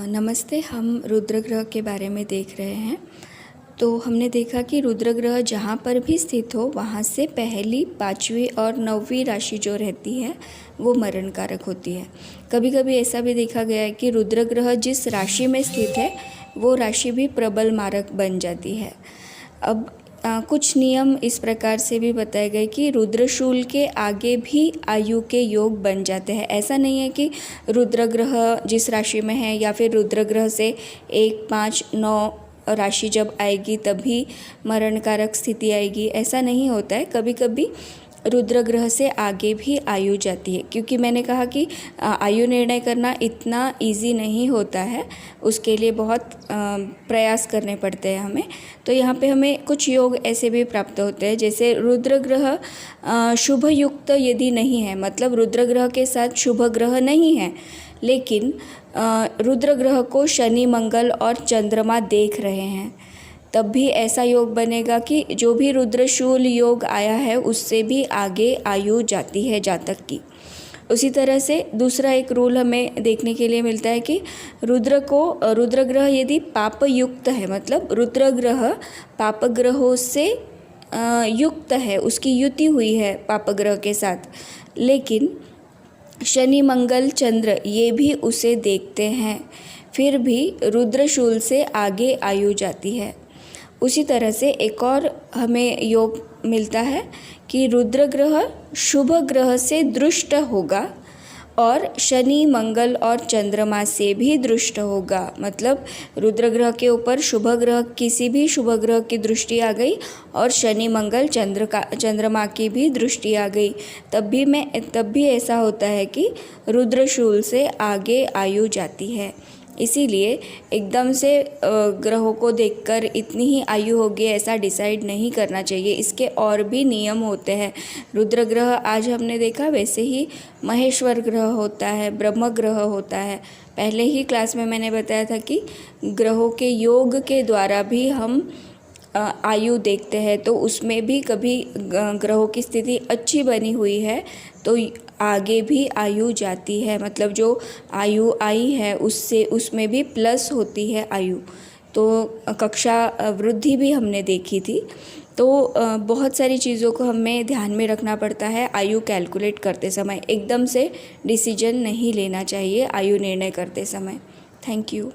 नमस्ते। हम रुद्र ग्रह के बारे में देख रहे हैं। तो हमने देखा कि रुद्र ग्रह जहाँ पर भी स्थित हो वहाँ से पहली, पाँचवीं और नौवीं राशि जो रहती है वो मरण कारक होती है। कभी कभी ऐसा भी देखा गया है कि रुद्र ग्रह जिस राशि में स्थित है वो राशि भी प्रबल मारक बन जाती है। अब कुछ नियम इस प्रकार से भी बताए गए कि रुद्रशूल के आगे भी आयु के योग बन जाते हैं। ऐसा नहीं है कि रुद्र ग्रह जिस राशि में है या फिर रुद्र ग्रह से 1, 5, 9 राशि जब आएगी तभी मरण कारक स्थिति आएगी, ऐसा नहीं होता है। कभी कभी रुद्र ग्रह से आगे भी आयु जाती है, क्योंकि मैंने कहा कि आयु निर्णय करना इतना इजी नहीं होता है, उसके लिए बहुत प्रयास करने पड़ते हैं हमें। तो यहाँ पे हमें कुछ योग ऐसे भी प्राप्त होते हैं, जैसे रुद्र ग्रह शुभ युक्त यदि नहीं है, मतलब रुद्र ग्रह के साथ शुभ ग्रह नहीं है, लेकिन रुद्र ग्रह को शनि, मंगल और चंद्रमा देख रहे हैं, तब भी ऐसा योग बनेगा कि जो भी रुद्रशूल योग आया है उससे भी आगे आयु जाती है जातक की। उसी तरह से दूसरा एक रूल हमें देखने के लिए मिलता है कि रुद्र ग्रह यदि पाप युक्त है, मतलब रुद्र ग्रह पाप ग्रहों से युक्त है, उसकी युति हुई है पाप ग्रह के साथ, लेकिन शनि, मंगल, चंद्र ये भी उसे देखते हैं, फिर भी रुद्रशूल से आगे आयु जाती है। उसी तरह से एक और हमें योग मिलता है कि रुद्र ग्रह शुभ ग्रह से दृष्ट होगा और शनि, मंगल और चंद्रमा से भी दृष्ट होगा। मतलब रुद्र ग्रह के ऊपर शुभ ग्रह, किसी भी शुभ ग्रह की दृष्टि आ गई और शनि, मंगल, चंद्रमा की भी दृष्टि आ गई, तब भी ऐसा होता है कि रुद्रशूल से आगे आयु जाती है। इसीलिए एकदम से ग्रहों को देखकर इतनी ही आयु होगी ऐसा डिसाइड नहीं करना चाहिए। इसके और भी नियम होते हैं। रुद्र ग्रह आज हमने देखा, वैसे ही महेश्वर ग्रह होता है, ब्रह्म ग्रह होता है। पहले ही क्लास में मैंने बताया था कि ग्रहों के योग के द्वारा भी हम आयु देखते हैं, तो उसमें भी कभी ग्रहों की स्थिति अच्छी बनी हुई है तो आगे भी आयु जाती है, मतलब जो आयु आई है उसमें भी प्लस होती है आयु। तो कक्षा वृद्धि भी हमने देखी थी। तो बहुत सारी चीज़ों को हमें ध्यान में रखना पड़ता है आयु कैलकुलेट करते समय। एकदम से डिसीजन नहीं लेना चाहिए आयु निर्णय करते समय। Thank you.